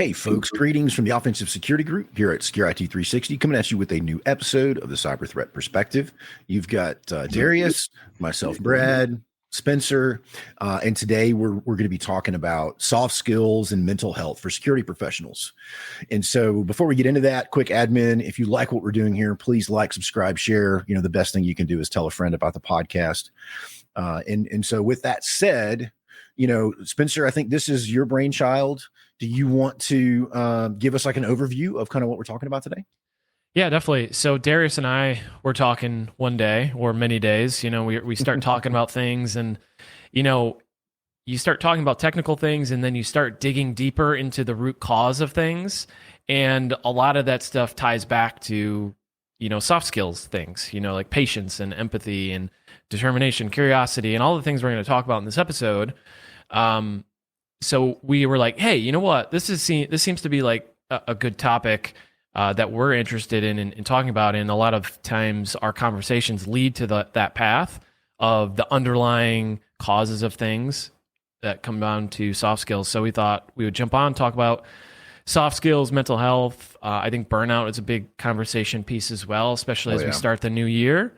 Hey, folks, greetings from the Offensive Security Group here at Security 360, coming at you with a new episode of the Cyber Threat Perspective. You've got Darius, myself, Brad, Spencer, and today we're going to be talking about soft skills and mental health for security professionals. And so before we get into that, quick admin, if you like what we're doing here, please like, subscribe, share. You know, the best thing you can do is tell a friend about the podcast. And so with that said, you know, Spencer, I think this is your brainchild. Do you want to give us like an overview of kind of what we're talking about today? Yeah, definitely. So Darius and I were talking one day or many days. You know, we start talking about things, and you know, you start talking about technical things, and then you start digging deeper into the root cause of things, and a lot of that stuff ties back to, you know, soft skills things. You know, like patience and empathy and determination, curiosity, and all the things we're going to talk about in this episode. So we were like, hey, you know what? This seems to be like a good topic that we're interested in talking about. And a lot of times our conversations lead to that path of the underlying causes of things that come down to soft skills. So we thought we would jump on, talk about soft skills, mental health. I think burnout is a big conversation piece as well, especially as we start the new year.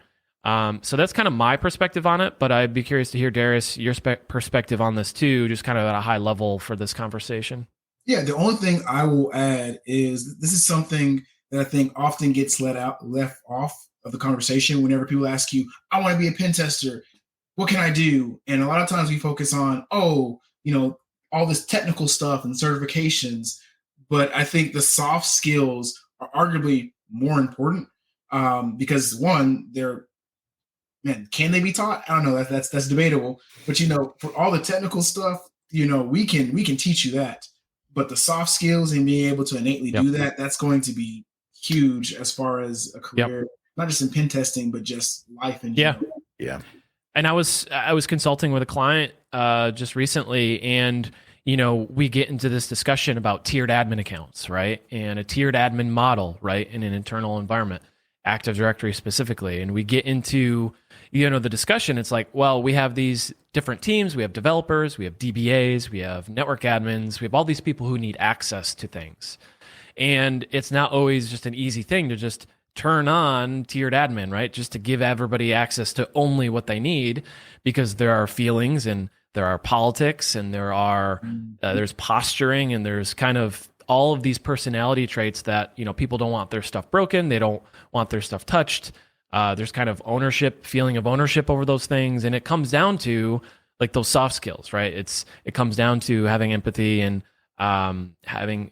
So that's kind of my perspective on it, but I'd be curious to hear, Darius, your perspective on this too, just kind of at a high level for this conversation. Yeah, the only thing I will add is this is something that I think often gets left off of the conversation whenever people ask you, I want to be a pen tester. What can I do? And a lot of times we focus on, all this technical stuff and certifications. But I think the soft skills are arguably more important because one, can they be taught? I don't know. That's debatable. But for all the technical stuff, we can teach you that. But the soft skills and being able to innately do that, that's going to be huge as far as a career, not just in pen testing, but just life in general. Yeah. And I was consulting with a client just recently, and we get into this discussion about tiered admin accounts, right? And a tiered admin model, right, in an internal environment, Active Directory specifically. And we get into the discussion. It's like, well, we have these different teams. We have developers, we have DBAs, we have network admins, we have all these people who need access to things. And it's not always just an easy thing to just turn on tiered admin, right? Just to give everybody access to only what they need, because there are feelings and there are politics and there's posturing and there's kind of all of these personality traits that, people don't want their stuff broken. They don't want their stuff touched. There's kind of feeling of ownership over those things. And it comes down to like those soft skills, right? It comes down to having empathy and having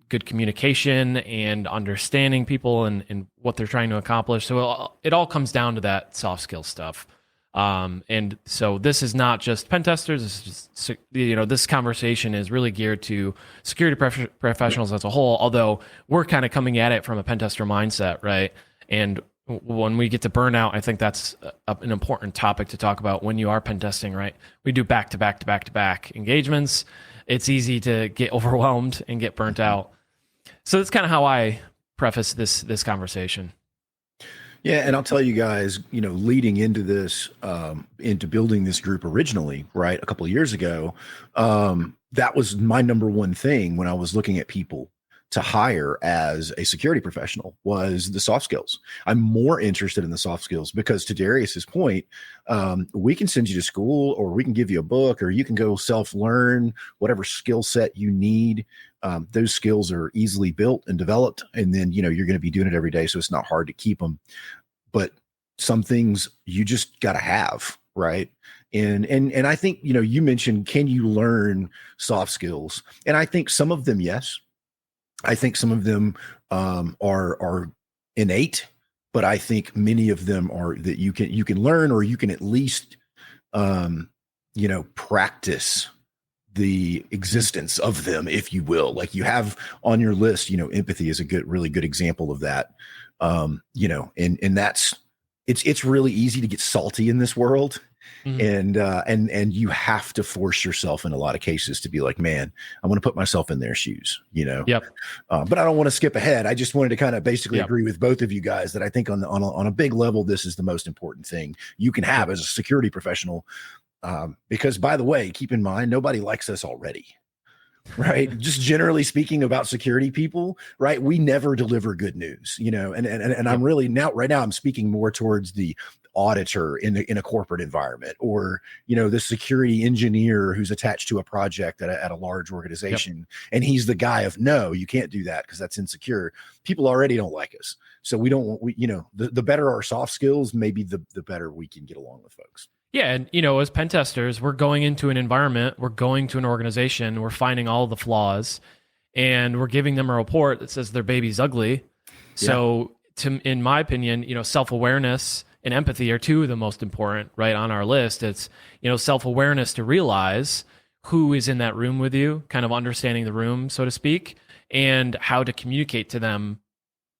good communication and understanding people and what they're trying to accomplish. So it all comes down to that soft skill stuff. And so this is not just pen testers. This is just, this conversation is really geared to security professionals as a whole, although we're kind of coming at it from a pen tester mindset, right? And when we get to burnout, I think that's an important topic to talk about when you are pen testing, right? We do back-to-back engagements. It's easy to get overwhelmed and get burnt out. So that's kind of how I preface this conversation. Yeah, and I'll tell you guys, leading into this, into building this group originally, right, a couple of years ago, that was my number one thing when I was looking at people to hire as a security professional was the soft skills. I'm more interested in the soft skills because, to Darius's point, we can send you to school, or we can give you a book, or you can go self-learn whatever skill set you need. Those skills are easily built and developed, and then you're going to be doing it every day, so it's not hard to keep them. But some things you just got to have, right? And I think you mentioned, can you learn soft skills? And I think some of them, yes. I think some of them are innate, but I think many of them are that you can learn, or you can at least practice the existence of them, if you will. Like you have on your list, empathy is a really good example of that. And that's it's really easy to get salty in this world. Mm-hmm. And you have to force yourself in a lot of cases to be like, man, I want to put myself in their shoes, Yep. But I don't want to skip ahead. I just wanted to kind of basically agree with both of you guys that I think on a big level, this is the most important thing you can have as a security professional. Because by the way, keep in mind, nobody likes us already. right? Just generally speaking about security people, right? We never deliver good news, and I'm really right now I'm speaking more towards the auditor in a corporate environment, or, the security engineer who's attached to a project at a large organization. Yep. And he's the guy of, no, you can't do that because that's insecure. People already don't like us. So the better our soft skills, maybe the better we can get along with folks. Yeah, and as pen testers, we're going into an environment, we're going to an organization, we're finding all the flaws, and we're giving them a report that says their baby's ugly. So, in my opinion, self-awareness and empathy are two of the most important, right, on our list. It's self-awareness to realize who is in that room with you, kind of understanding the room, so to speak, and how to communicate to them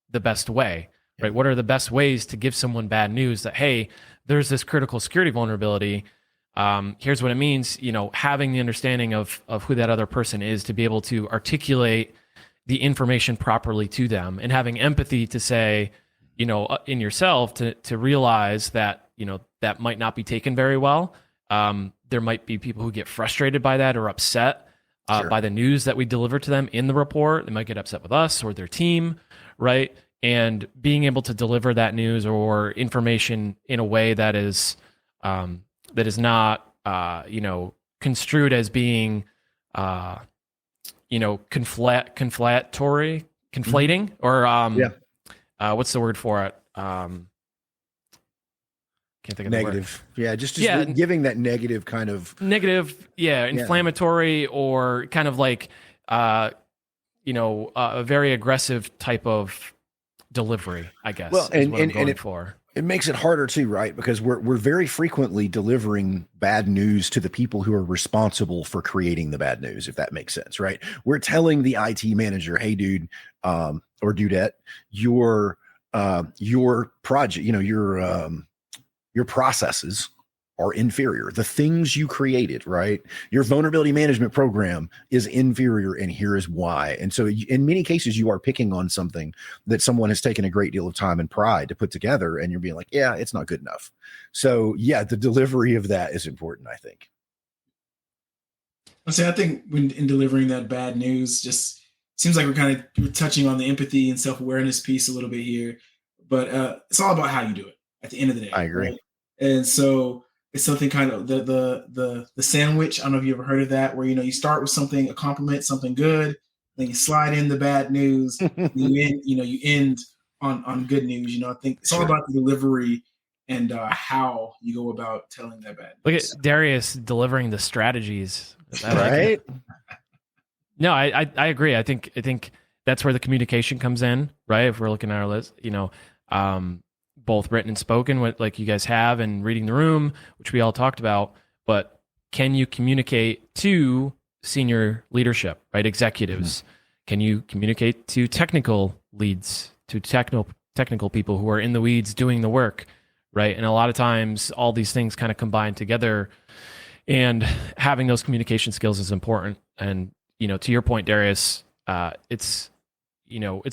the best way. Right? What are the best ways to give someone bad news that, hey, there's this critical security vulnerability. Here's what it means, having the understanding of who that other person is to be able to articulate the information properly to them, and having empathy to say, in yourself to realize that, that might not be taken very well. There might be people who get frustrated by that or upset by the news that we deliver to them in the report. They might get upset with us or their team, right? And being able to deliver that news or information in a way that is not construed as being conflating, or what's the word for it? Can't think of negative. The word. Yeah, just giving that negative kind of inflammatory, or kind of like a very aggressive type of delivery, I guess. Well, and for. It makes it harder too, right? Because we're very frequently delivering bad news to the people who are responsible for creating the bad news, if that makes sense, right? We're telling the IT manager, hey, dude, or dudette, your project, your processes are inferior. The things you created, right? Your vulnerability management program is inferior, and here is why. And so in many cases, you are picking on something that someone has taken a great deal of time and pride to put together, and you're being like, yeah, it's not good enough. So yeah, the delivery of that is important, I think. I think when in delivering that bad news, just seems like we're touching on the empathy and self-awareness piece a little bit here, but it's all about how you do it at the end of the day. I agree. Right? And so it's something kind of the sandwich. I don't know if you ever heard of that, where you start with something, a compliment, something good, then you slide in the bad news, you end on good news. I think it's all about the delivery and how you go about telling that bad news. Look at Darius delivering the strategies. Right? No, I agree. I think that's where the communication comes in, right? If we're looking at our list, both written and spoken, like you guys have, and reading the room, which we all talked about. But can you communicate to senior leadership, right? Executives? Mm-hmm. Can you communicate to technical leads, to technical people who are in the weeds doing the work, right? And a lot of times, all these things kind of combine together, and having those communication skills is important. And to your point, Darius, it's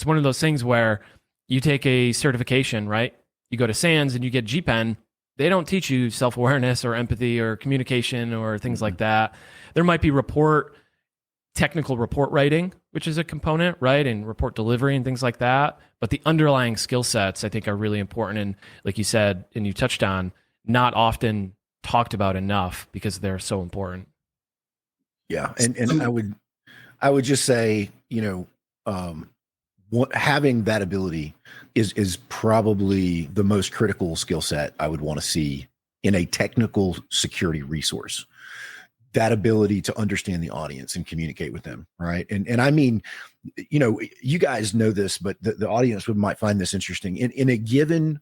one of those things where you take a certification, right? You go to SANS and you get GPEN. They don't teach you self-awareness or empathy or communication or things like that. There might be technical report writing, which is a component, right? And report delivery and things like that. But the underlying skill sets, I think, are really important. And like you said, and you touched on, not often talked about enough because they're so important. Yeah. And I would just say, having that ability is probably the most critical skill set I would want to see in a technical security resource. That ability to understand the audience and communicate with them, right? And I mean, you guys know this, but the audience might find this interesting. In a given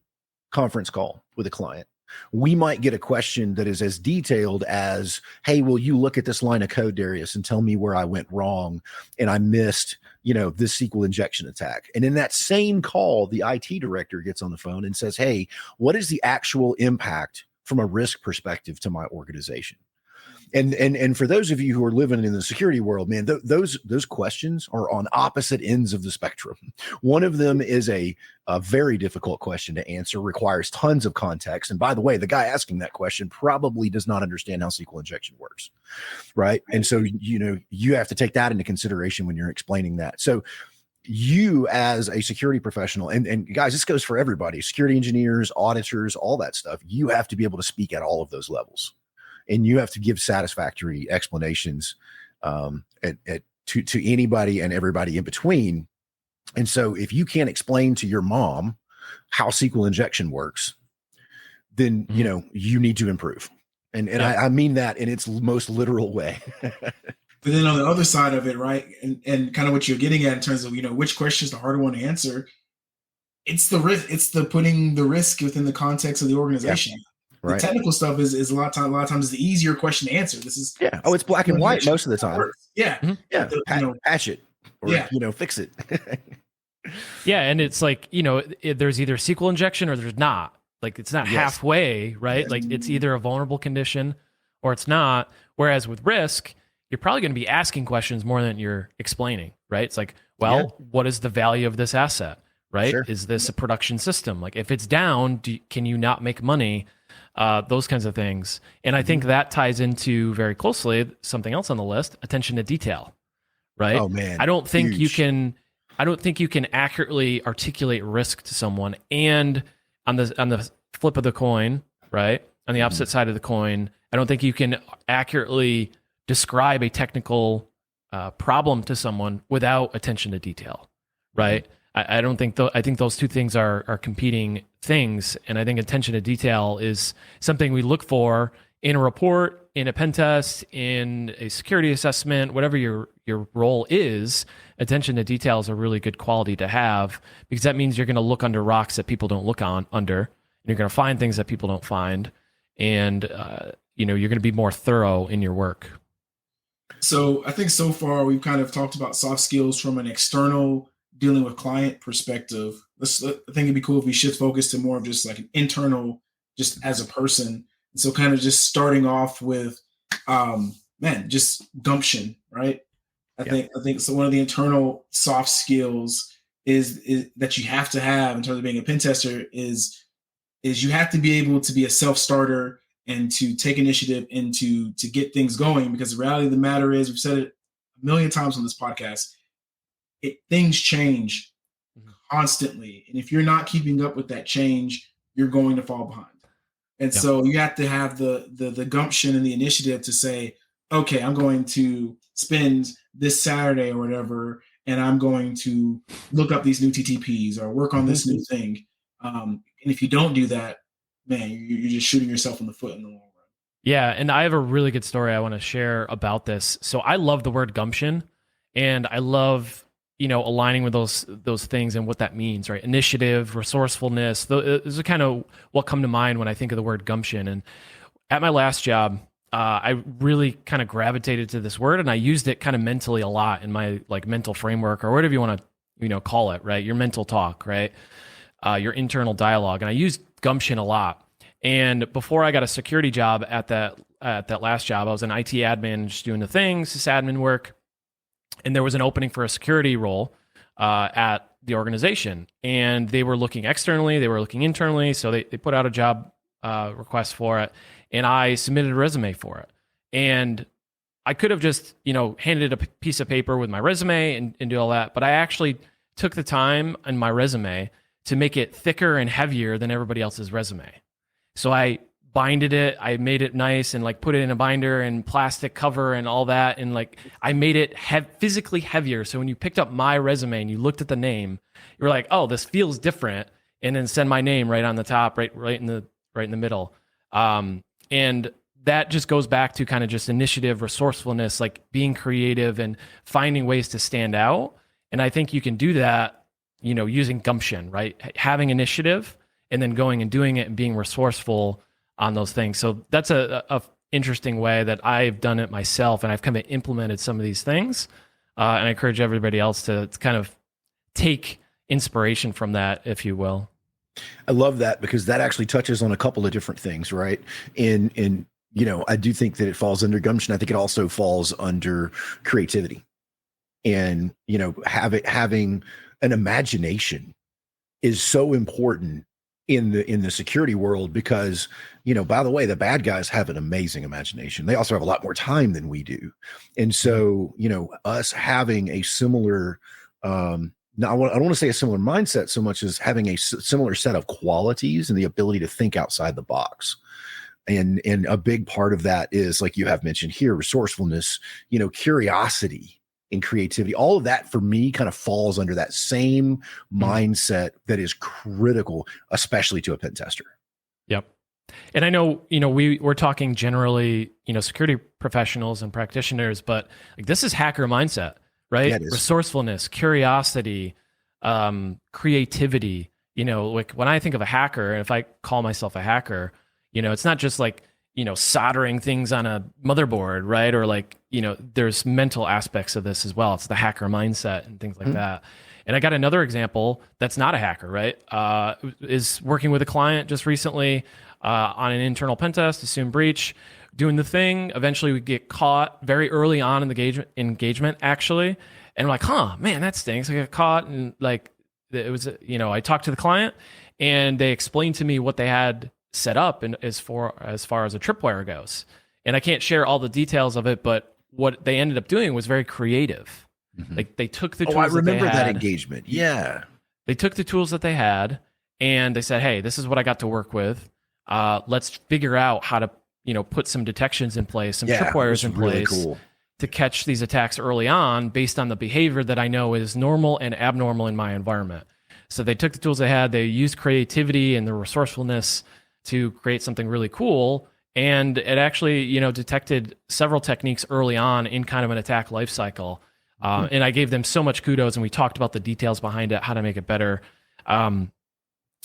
conference call with a client, we might get a question that is as detailed as, hey, will you look at this line of code, Darius, and tell me where I went wrong and I missed, this SQL injection attack. And in that same call, the IT director gets on the phone and says, hey, what is the actual impact from a risk perspective to my organization? And for those of you who are living in the security world, man, those questions are on opposite ends of the spectrum. One of them is a very difficult question to answer, requires tons of context. And by the way, the guy asking that question probably does not understand how SQL injection works, right? And so, you have to take that into consideration when you're explaining that. So you as a security professional, and guys, this goes for everybody, security engineers, auditors, all that stuff, you have to be able to speak at all of those levels. And you have to give satisfactory explanations to anybody and everybody in between. And so if you can't explain to your mom how SQL injection works, then, you need to improve. And I mean that in its most literal way. But then on the other side of it, right, and kind of what you're getting at in terms of, which question is the harder one to answer, it's the risk. It's the putting the risk within the context of the organization. Yeah. Right. The technical stuff is a lot of times is the easier question to answer. This is it's black and white most of the time. Yeah, patch it or fix it. Yeah, and it's like there's either SQL injection or there's not. Like it's not halfway, right? Yes. Like it's either a vulnerable condition or it's not. Whereas with risk, you're probably going to be asking questions more than you're explaining, right? It's like, what is the value of this asset, right? Sure. Is this a production system? Like if it's down, can you not make money? Those kinds of things. And I think that ties into very closely something else on the list, attention to detail, right? Oh man. I don't think you can accurately articulate risk to someone. And on the flip of the coin, right? On the opposite side of the coin, I don't think you can accurately describe a technical problem to someone without attention to detail, right? I don't think I think those two things are competing things, and I think attention to detail is something we look for in a report, in a pen test, in a security assessment, whatever your role is. Attention to detail is a really good quality to have because that means you're going to look under rocks that people don't look under, and you're going to find things that people don't find, and you're going to be more thorough in your work. So I think so far we've kind of talked about soft skills from an external dealing with client perspective. I think it'd be cool if we shift focus to more of just like an internal, just as a person. And so kind of just starting off with, just gumption, right? I think so. One of the internal soft skills is that you have to have in terms of being a pen tester is you have to be able to be a self-starter and to take initiative and to get things going, because the reality of the matter is, we've said it a million times on this podcast, things change constantly. And if you're not keeping up with that change, you're going to fall behind. And so you have to have the gumption and the initiative to say, okay, I'm going to spend this Saturday or whatever, and I'm going to look up these new TTPs or work on this new thing. And if you don't do that, man, you're just shooting yourself in the foot in the long run. Yeah, and I have a really good story I want to share about this. So I love the word gumption, and I love aligning with those things and what that means, right? Initiative, resourcefulness. Those are kind of what come to mind when I think of the word gumption. And at my last job, I really kind of gravitated to this word, and I used it kind of mentally a lot in my mental framework or whatever you want to call it, right? Your mental talk, right? Your internal dialogue. And I used gumption a lot. And before I got a security job at that last job, I was an IT admin, just doing the things, sysadmin work. And there was an opening for a security role at the organization. And they were looking externally, they were looking internally. So they put out a job request for it. And I submitted a resume for it. And I could have just, handed a piece of paper with my resume and do all that. But I actually took the time in my resume to make it thicker and heavier than everybody else's resume. So I binded it, I made it nice and put it in a binder and plastic cover and all that. And I made it physically heavier. So when you picked up my resume and you looked at the name, you were like, oh, this feels different. And then send my name right on the top, right in the middle. And that just goes back to kind of just initiative, resourcefulness, being creative and finding ways to stand out. And I think you can do that, using gumption, right? Having initiative and then going and doing it and being resourceful on those things. So that's a interesting way that I've done it myself, and I've kind of implemented some of these things. And I encourage everybody else to kind of take inspiration from that, if you will. I love that, because that actually touches on a couple of different things, right? In I do think that it falls under gumption. I think it also falls under creativity, and having an imagination is so important in the security world, because by the way, the bad guys have an amazing imagination. They also have a lot more time than we do, and so us having a similar now I don't want to say a similar mindset so much as having a similar set of qualities and the ability to think outside the box. And a big part of that is, like you have mentioned here, resourcefulness, curiosity and creativity. All of that for me kind of falls under that same mindset that is critical, especially to a pen tester. Yep. And I know, we're talking generally, security professionals and practitioners, but like, this is hacker mindset, right? Yeah, it is. Resourcefulness, curiosity, creativity. Like when I think of a hacker, and if I call myself a hacker, it's not just like, soldering things on a motherboard, right? Or like, there's mental aspects of this as well. It's the hacker mindset and things like that. And I got another example that's not a hacker, right? Is working with a client just recently on an internal pen test, assume breach, doing the thing. Eventually we get caught very early on in the engagement actually. And we're like, man, that stinks. I got caught. And like, it was, I talked to the client and they explained to me what they had set up and as far as a tripwire goes. And I can't share all the details of it, but what they ended up doing was very creative. Like they took the tools I remember that they had, that engagement. Yeah. They took the tools that they had and they said, hey, this is what I got to work with. Let's figure out how to, put some detections in place, some tripwires in really place cool to catch these attacks early on based on the behavior that I know is normal and abnormal in my environment. So they took the tools they had, they used creativity and the resourcefulness to create something really cool. And it actually, detected several techniques early on in kind of an attack life cycle. And I gave them so much kudos, and we talked about the details behind it, how to make it better, and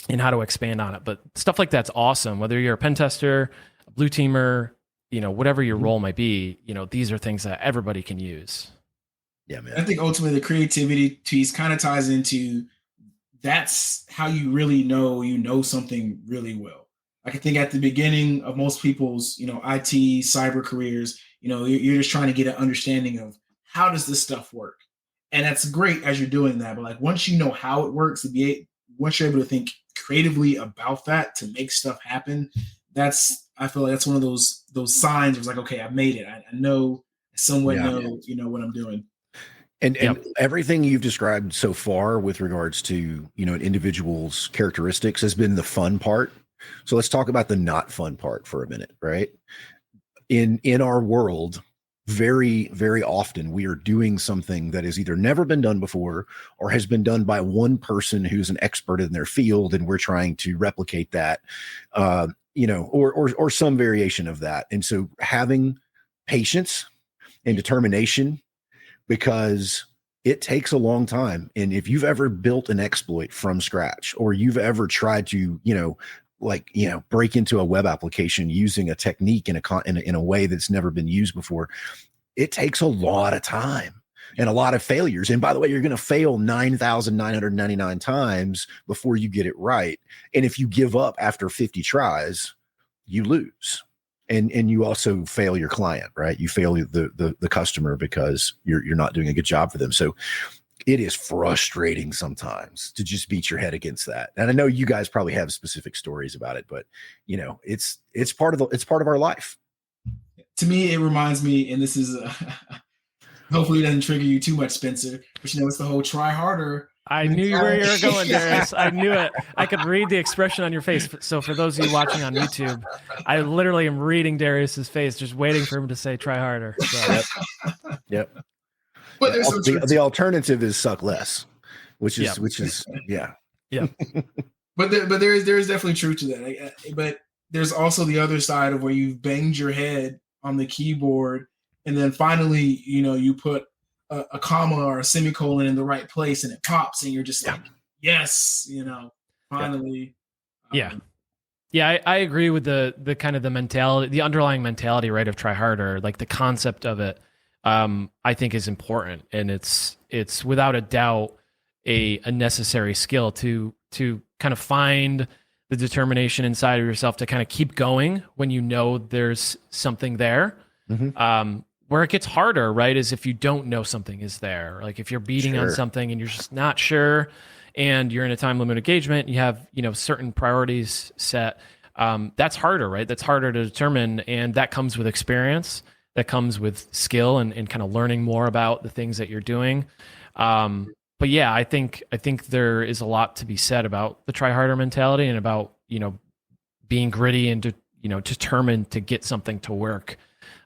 how to expand on it. But stuff like that's awesome. Whether you're a pen tester, a blue teamer, whatever your role might be, these are things that everybody can use. Yeah, man. I think ultimately the creativity piece kind of ties into that's how you really know something really well. I can think at the beginning of most people's, IT, cyber careers, you're just trying to get an understanding of how does this stuff work? And that's great as you're doing that. But like once you know how it works, once you're able to think creatively about that to make stuff happen, I feel like that's one of those signs of like, okay, I made it. I know somewhat know what I'm doing. And everything you've described so far with regards to, an individual's characteristics has been the fun part. So let's talk about the not fun part for a minute, right? In our world, very, very often we are doing something that has either never been done before or has been done by one person who's an expert in their field, and we're trying to replicate that, or some variation of that. And so having patience and determination, because it takes a long time. And if you've ever built an exploit from scratch, or you've ever tried to, break into a web application using a technique in a way that's never been used before, it takes a lot of time and a lot of failures. And by the way, you're going to fail 9,999 times before you get it right. And if you give up after 50 tries, you lose. And you also fail your client, right? You fail the customer because you're not doing a good job for them. So it is frustrating sometimes to just beat your head against that. And I know you guys probably have specific stories about it, but it's part of our life. To me, it reminds me, and this is hopefully it doesn't trigger you too much, Spencer, but it's the whole try harder. I knew where you were going, Darius. I knew it. I could read the expression on your face. So for those of you watching on YouTube, I literally am reading Darius's face, just waiting for him to say "try harder." So. Yep. But the alternative is suck less, which is yeah. But there is definitely truth to that. But there's also the other side of where you've banged your head on the keyboard, and then finally, you put a comma or a semicolon in the right place, and it pops, and you're just like, yes, finally. Yeah. I agree with the kind of the mentality, the underlying mentality, right, of try harder. Like the concept of it, I think is important, and it's without a doubt a necessary skill to kind of find the determination inside of yourself to kind of keep going when you know there's something there. Where it gets harder, right, is if you don't know something is there. Like if you're beating on something and you're just not sure, and you're in a time limit engagement, you have, certain priorities set. That's harder, right? That's harder to determine. And that comes with experience, that comes with skill and kind of learning more about the things that you're doing. But yeah, I think there is a lot to be said about the try harder mentality and about, being gritty and, determined to get something to work.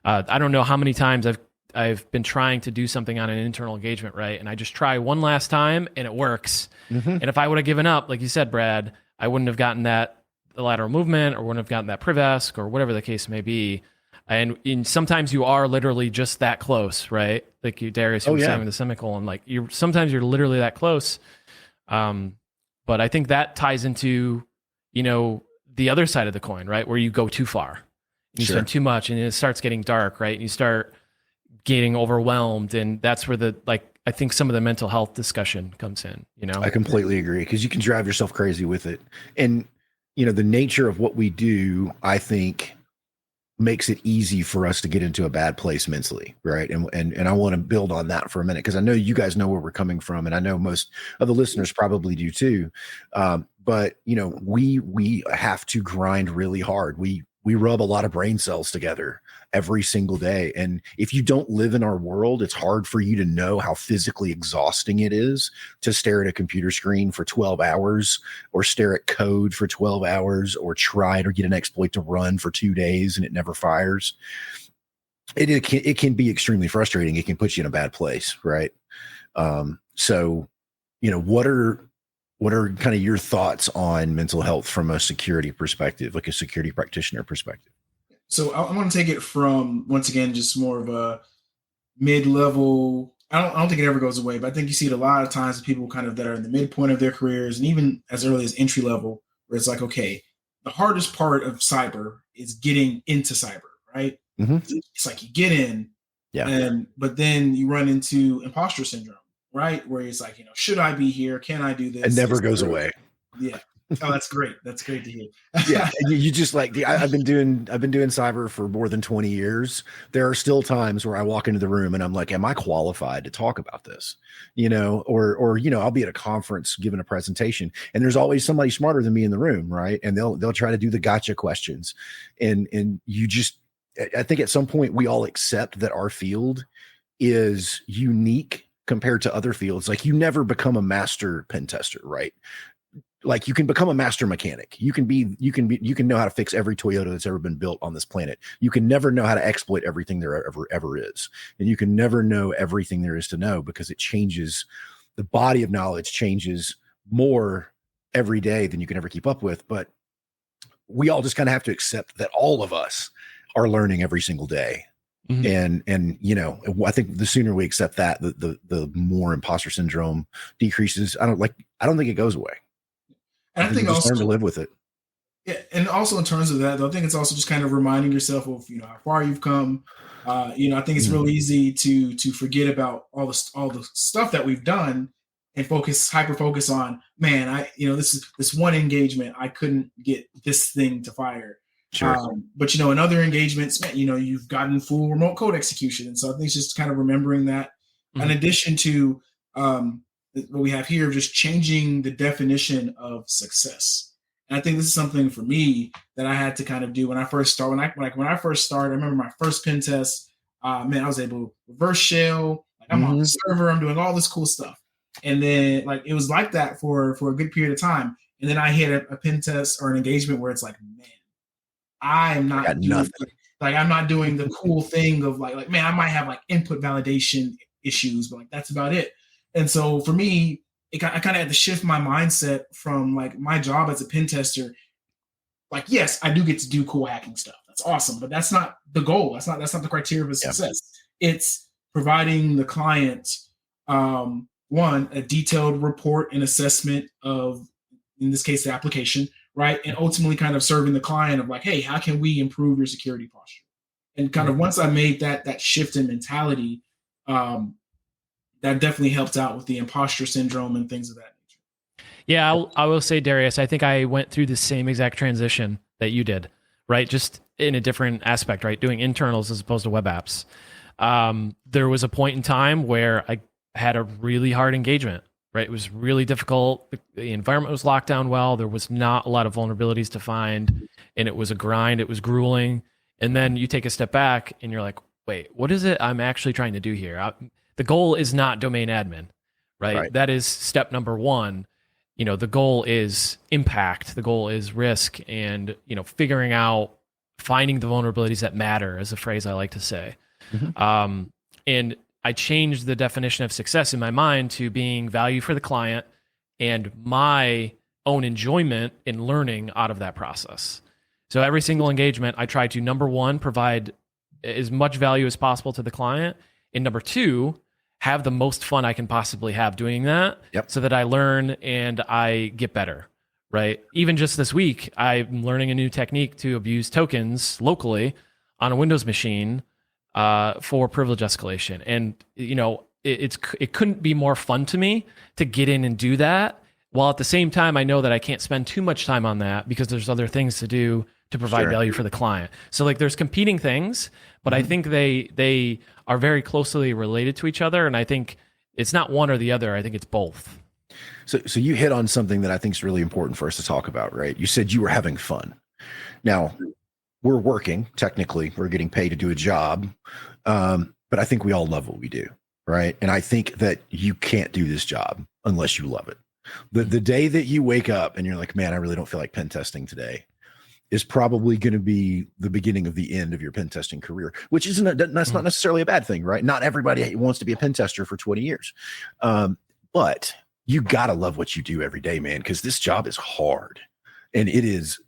I don't know how many times I've been trying to do something on an internal engagement, right? And I just try one last time and it works. And if I would have given up, like you said, Brad, I wouldn't have gotten the lateral movement or wouldn't have gotten that Privesc or whatever the case may be. And sometimes you are literally just that close, right? Like Darius, you were saying with the semicolon, like sometimes you're literally that close. But I think that ties into, the other side of the coin, right? Where you go too far. You spend too much and it starts getting dark, right? And you start getting overwhelmed. And that's where I think some of the mental health discussion comes in, I completely agree, because you can drive yourself crazy with it. And, the nature of what we do, I think, makes it easy for us to get into a bad place mentally, right? And I want to build on that for a minute, because I know you guys know where we're coming from, and I know most of the listeners probably do too. But we have to grind really hard. We rub a lot of brain cells together every single day. And if you don't live in our world, it's hard for you to know how physically exhausting it is to stare at a computer screen for 12 hours or stare at code for 12 hours or try to get an exploit to run for 2 days and it never fires. It can be extremely frustrating. It can put you in a bad place, right? So, what are kind of your thoughts on mental health from a security perspective, like a security practitioner perspective? So I want to take it from, once again, just more of a mid-level. I don't think it ever goes away, but I think you see it a lot of times with people kind of that are in the midpoint of their careers, and even as early as entry level, where it's like, okay, the hardest part of cyber is getting into cyber, right? It's like you get in, but then you run into imposter syndrome, right? Where it's like, should I be here? Can I do this? It never goes away. Yeah. Oh, that's great. That's great to hear. Yeah. You just I've been doing cyber for more than 20 years. There are still times where I walk into the room and I'm like, am I qualified to talk about this? Or I'll be at a conference giving a presentation and there's always somebody smarter than me in the room. Right. And they'll try to do the gotcha questions. And I think at some point we all accept that our field is unique compared to other fields. Like you never become a master pen tester, right? Like you can become a master mechanic. You can know how to fix every Toyota that's ever been built on this planet. You can never know how to exploit everything there ever is. And you can never know everything there is to know, because it changes. The body of knowledge changes more every day than you can ever keep up with. But we all just kind of have to accept that all of us are learning every single day. And I think the sooner we accept that, the more imposter syndrome decreases. I don't think it goes away. And I think also learn to live with it. Yeah, and also in terms of that, though, I think it's also just kind of reminding yourself of how far you've come. I think it's real easy to forget about all the stuff that we've done and hyper focus on, man, this one engagement I couldn't get this thing to fire. Sure. But in other engagements, man, you've gotten full remote code execution, and so I think it's just kind of remembering that, in addition to what we have here, just changing the definition of success. And I think this is something for me that I had to kind of do when I first started. When I first started, I remember my first pen test. I was able to reverse shell. I'm on the server. I'm doing all this cool stuff. And then it was like that for a good period of time. And then I hit a pen test or an engagement where it's like, man, I'm not doing I'm not doing the cool thing of man, I might have input validation issues, but that's about it. And so for me, I kind of had to shift my mindset from my job as a pen tester. Yes, I do get to do cool hacking stuff. That's awesome, but that's not the goal. That's not the criteria of success. It's providing the client one, a detailed report and assessment of, in this case, the application, right? And ultimately kind of serving the client of hey, how can we improve your security posture? And kind of once I made that shift in mentality, that definitely helped out with the imposter syndrome and things of that nature. Yeah, I will say, Darius, I think I went through the same exact transition that you did, right? Just in a different aspect, right? Doing internals as opposed to web apps. There was a point in time where I had a really hard engagement, right? It was really difficult. The environment was locked down well. There was not a lot of vulnerabilities to find, and it was a grind. It was grueling. And then you take a step back and you're like, wait, what is it I'm actually trying to do here? The goal is not domain admin, right? That is step number one. The goal is impact. The goal is risk and, figuring out, finding the vulnerabilities that matter is a phrase I like to say. Mm-hmm. And I changed the definition of success in my mind to being value for the client and my own enjoyment in learning out of that process. So every single engagement, I try to, number one, provide as much value as possible to the client. And number two, have the most fun I can possibly have doing that so that I learn and I get better, right? Even just this week, I'm learning a new technique to abuse tokens locally on a Windows machine for privilege escalation. And, it couldn't be more fun to me to get in and do that. While at the same time, I know that I can't spend too much time on that because there's other things to do to provide value for the client. So there's competing things, but I think they are very closely related to each other. And I think it's not one or the other. I think it's both. So you hit on something that I think is really important for us to talk about, right? You said you were having fun. Now, we're working, technically, we're getting paid to do a job. But I think we all love what we do, right? And I think that you can't do this job unless you love it. The day that you wake up and you're like, man, I really don't feel like pen testing today, is probably going to be the beginning of the end of your pen testing career, which that's not necessarily a bad thing, right? Not everybody wants to be a pen tester for 20 years. But you got to love what you do every day, man, because this job is hard. And it is,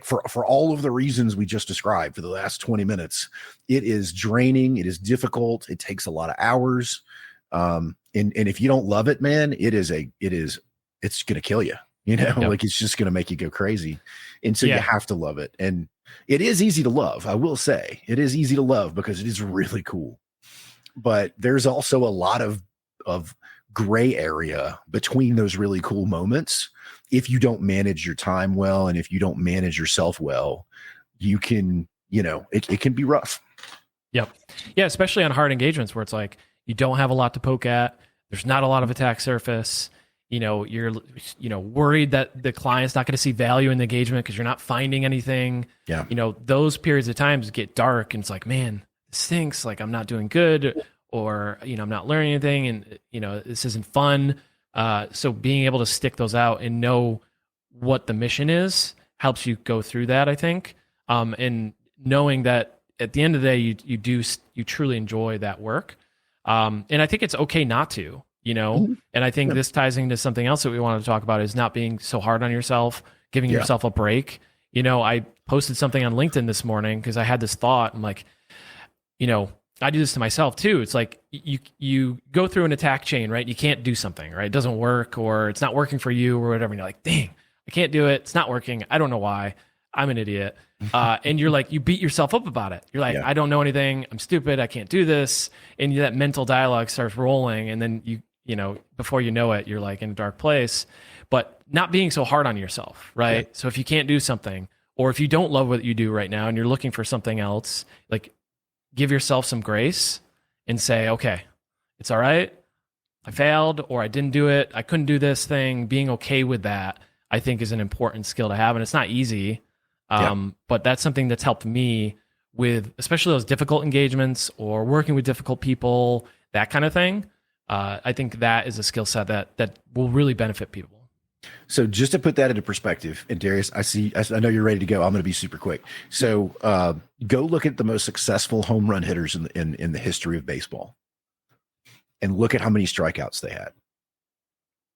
for all of the reasons we just described for the last 20 minutes, it is draining. It is difficult. It takes a lot of hours. And if you don't love it, man, it's going to kill you. It's just going to make you go crazy. And so you have to love it. And it is easy to love. I will say it is easy to love because it is really cool, but there's also a lot of gray area between those really cool moments. If you don't manage your time well, and if you don't manage yourself well, you can, it can be rough. Yep. Yeah. Especially on hard engagements where it's like, you don't have a lot to poke at. There's not a lot of attack surface. You're worried that the client's not going to see value in the engagement because you're not finding anything. Yeah. Those periods of times get dark and it's like, man, this stinks. Like I'm not doing good, or, I'm not learning anything, and, this isn't fun. So being able to stick those out and know what the mission is helps you go through that, I think. And knowing that at the end of the day, you truly enjoy that work. And I think it's okay not to. And I think this ties into something else that we wanted to talk about is not being so hard on yourself, giving yourself a break. I posted something on LinkedIn this morning because I had this thought. I'm like, I do this to myself too. It's like you go through an attack chain, right? You can't do something, right? It doesn't work, or it's not working for you or whatever. And you're like, dang, I can't do it. It's not working. I don't know why. I'm an idiot. And you're like, you beat yourself up about it. You're like, I don't know anything. I'm stupid. I can't do this. And that mental dialogue starts rolling. And then before you know it, you're like in a dark place. But not being so hard on yourself, right? Yeah. So if you can't do something, or if you don't love what you do right now and you're looking for something else, like give yourself some grace and say, okay, it's all right. I failed, or I didn't do it. I couldn't do this thing. Being okay with that, I think, is an important skill to have. And it's not easy, but that's something that's helped me with, especially those difficult engagements or working with difficult people, that kind of thing. I think that is a skill set that will really benefit people. So just to put that into perspective, and Darius, I know you're ready to go. I'm going to be super quick. So go look at the most successful home run hitters in the history of baseball, and look at how many strikeouts they had.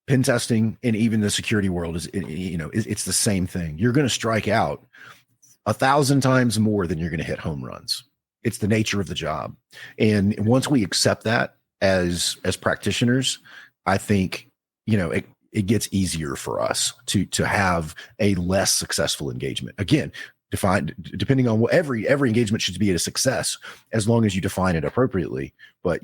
Pen testing and even the security world it's the same thing. You're going to strike out 1,000 times more than you're going to hit home runs. It's the nature of the job. And once we accept that as practitioners, I think, it gets easier for us to have a less successful engagement. Again, depending on what every engagement should be a success as long as you define it appropriately. But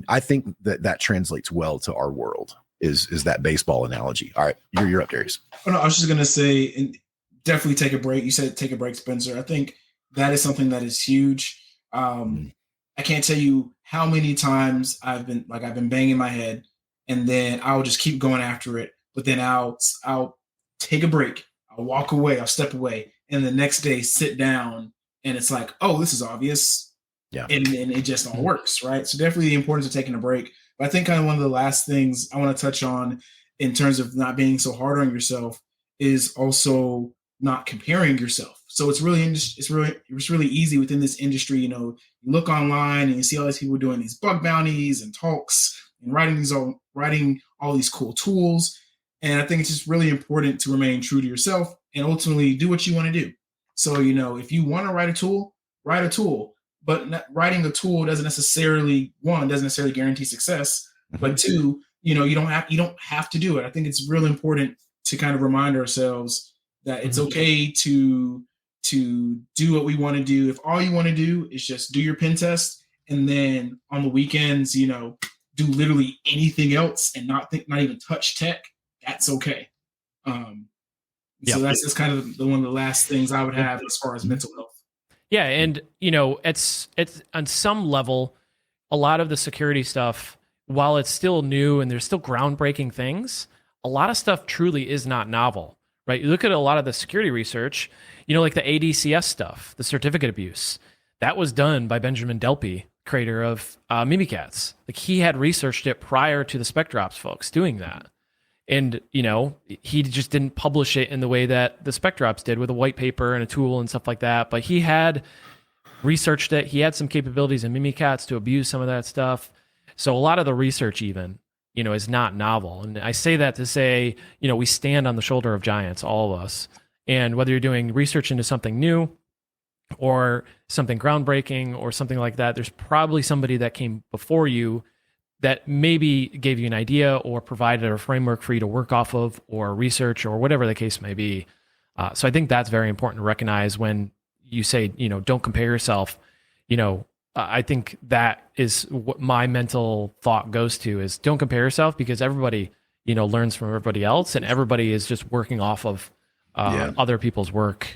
I think that translates well to our world. is that baseball analogy. All right, you're up, Darius. Oh, no, I was just gonna say, and definitely take a break. You said take a break, Spencer. I think that is something that is huge. I can't tell you how many times I've been banging my head, and then I'll just keep going after it. But then I'll take a break. I'll walk away. I'll step away, and the next day sit down, and it's like, oh, this is obvious. Yeah, and it just all works, right? So definitely the importance of taking a break. But I think kind of one of the last things I want to touch on in terms of not being so hard on yourself is also not comparing yourself. So it's really easy within this industry. You look online and you see all these people doing these bug bounties and talks and writing all these cool tools. And I think it's just really important to remain true to yourself and ultimately do what you want to do. So, if you want to write a tool, write a tool. But writing a tool doesn't necessarily guarantee success. But two, you don't have to do it. I think it's real important to kind of remind ourselves that it's okay to do what we want to do. If all you want to do is just do your pen test, and then on the weekends, do literally anything else and not even touch tech, that's okay. So that's kind of one of the last things I would have as far as mental health. Yeah, and it's on some level, a lot of the security stuff, while it's still new and there's still groundbreaking things, a lot of stuff truly is not novel, right? You look at a lot of the security research, like the ADCS stuff, the certificate abuse, that was done by Benjamin Delpy, creator of Mimikatz. Like, he had researched it prior to the SpecDrops folks doing that. And, he just didn't publish it in the way that the SpecDrops did with a white paper and a tool and stuff like that. But he had researched it. He had some capabilities in Mimikatz to abuse some of that stuff. So a lot of the research even, is not novel. And I say that to say, we stand on the shoulder of giants, all of us. And whether you're doing research into something new or something groundbreaking or something like that, there's probably somebody that came before you that maybe gave you an idea or provided a framework for you to work off of or research or whatever the case may be. So I think that's very important to recognize when you say, don't compare yourself. I think that is what my mental thought goes to is don't compare yourself, because everybody, learns from everybody else, and everybody is just working off of other people's work,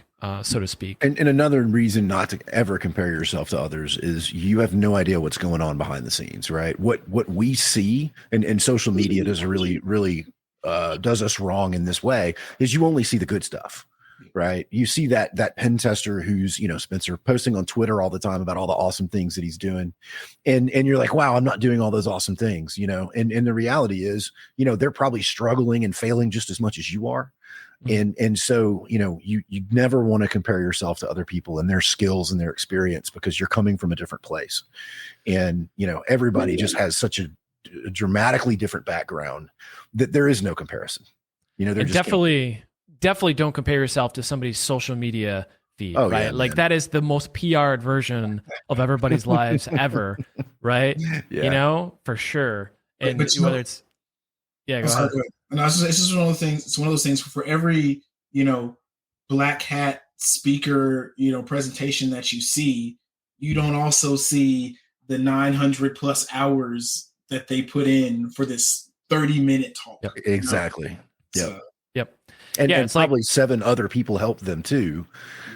so to speak. And another reason not to ever compare yourself to others is you have no idea what's going on behind the scenes, right? What we see, and social media does really does us wrong in this way, is you only see the good stuff, right? You see that pen tester who's, Spencer, posting on Twitter all the time about all the awesome things that he's doing. And you're like, wow, I'm not doing all those awesome things, and the reality is, they're probably struggling and failing just as much as you are. And so, you never want to compare yourself to other people and their skills and their experience, because you're coming from a different place. And, everybody just has such a dramatically different background that there is no comparison. And definitely don't compare yourself to somebody's social media feed, right? Yeah, like that is the most PR'd version of everybody's lives ever, right? Yeah. For sure. And but whether it's, go ahead. And it's just one of those things. It's one of those things for every, black hat speaker, presentation that you see, you don't also see the 900 plus hours that they put in for this 30-minute talk. Yep. Exactly. So, Yep. And it's probably like 7 other people helped them too,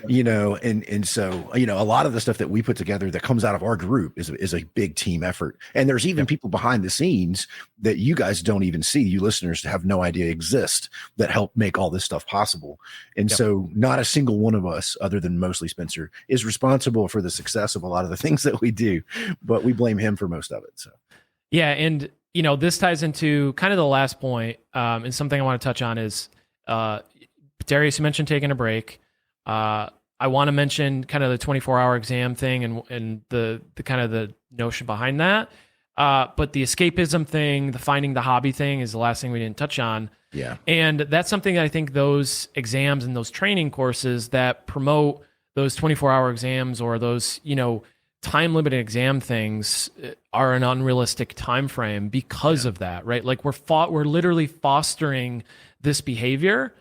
and so, a lot of the stuff that we put together that comes out of our group is a big team effort. And there's even people behind the scenes that you guys don't even see, you listeners have no idea exist, that help make all this stuff possible. And so not a single one of us, other than mostly Spencer, is responsible for the success of a lot of the things that we do, but we blame him for most of it. So, yeah. And, this ties into kind of the last point. And something I want to touch on is, Darius, you mentioned taking a break. I want to mention kind of the 24-hour exam thing and the kind of the notion behind that. But the escapism thing, the finding the hobby thing is the last thing we didn't touch on. Yeah. And that's something that I think those exams and those training courses that promote those 24-hour exams or those, time-limited exam things are an unrealistic time frame because of that, right? Like we're literally fostering this behavior.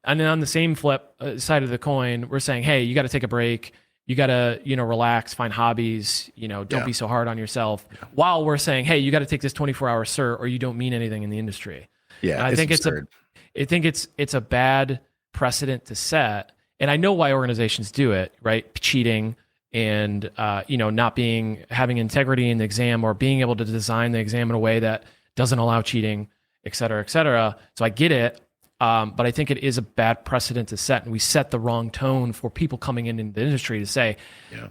And then on the same flip side of the coin, we're saying, hey, you got to take a break. You got to, relax, find hobbies, don't be so hard on yourself. While we're saying, hey, you got to take this 24-hour cert or you don't mean anything in the industry. Yeah, And I it's think absurd. it's a bad precedent to set. And I know why organizations do it, right? Cheating and not having integrity in the exam, or being able to design the exam in a way that doesn't allow cheating, et cetera, et cetera. So I get it. But I think it is a bad precedent to set, and we set the wrong tone for people coming in the industry to say,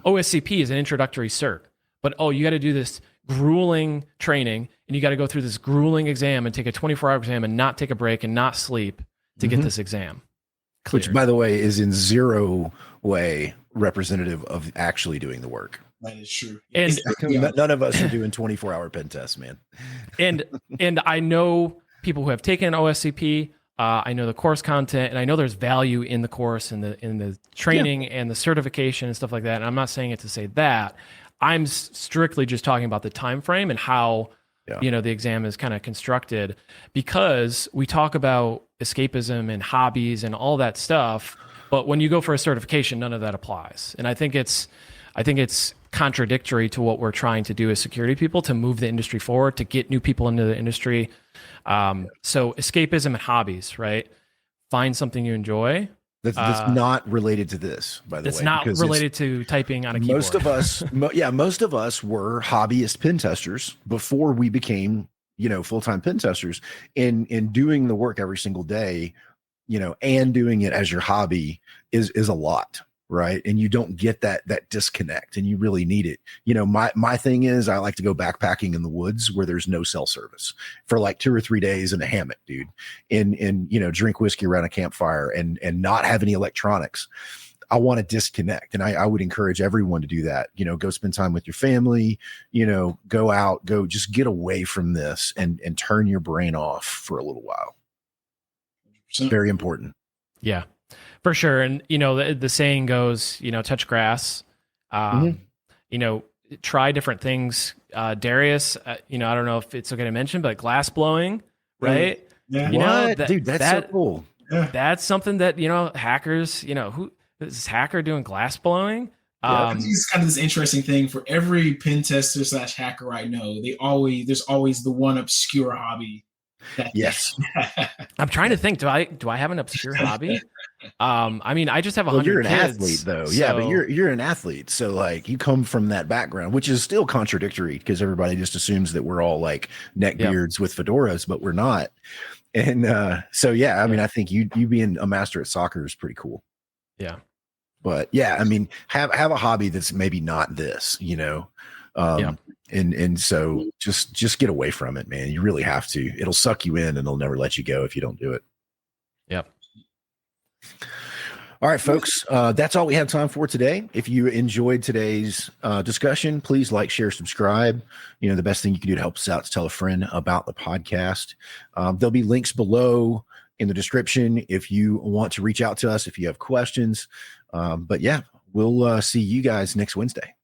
OSCP is an introductory cert, but you got to do this grueling training, and you got to go through this grueling exam and take a 24-hour exam and not take a break and not sleep to get this exam cleared. Which, by the way, is in zero way representative of actually doing the work. That is true. And none of us are doing 24-hour pen tests, man. and I know people who have taken OSCP. I know the course content, and I know there's value in the course and the training and the certification and stuff like that. And I'm not saying it to say that. I'm strictly just talking about the time frame and how the exam is kind of constructed, because we talk about escapism and hobbies and all that stuff, but when you go for a certification, none of that applies. And I think it's contradictory to what we're trying to do as security people, to move the industry forward, to get new people into the industry. So escapism and hobbies, right? Find something you enjoy. That's not related to this, by the way. It's not related to typing on a keyboard. Most of us, most of us were hobbyist pen testers before we became, full-time pen testers. In doing the work every single day, and doing it as your hobby is a lot. Right. And you don't get that disconnect, and you really need it. My thing is, I like to go backpacking in the woods where there's no cell service for like 2 or 3 days in a hammock, dude, and drink whiskey around a campfire and not have any electronics. I want to disconnect. And I would encourage everyone to do that. Go spend time with your family, go out, just get away from this and turn your brain off for a little while. Very important. Yeah. For sure. And, the saying goes, touch grass, try different things. Darius, I don't know if it's okay to mention, but glass blowing, right? Yeah. Dude, that's so cool. Yeah. That's something that, hackers, who is this hacker doing glass blowing? I think it's kind of this interesting thing for every pen tester / hacker I know. There's always the one obscure hobby. Yes. I'm trying to think. Do I have an obscure hobby? I just have 100 You're an kids, athlete though. So... Yeah, but you're an athlete. So like you come from that background, which is still contradictory because everybody just assumes that we're all like neckbeards with fedoras, but we're not. And I think you being a master at soccer is pretty cool. Yeah. But have a hobby that's maybe not this, And so just get away from it, man. You really have to. It'll suck you in and it'll never let you go if you don't do it. Yep. All right, folks. That's all we have time for today. If you enjoyed today's discussion, please like, share, subscribe. The best thing you can do to help us out is tell a friend about the podcast. There'll be links below in the description if you want to reach out to us, if you have questions. But we'll see you guys next Wednesday.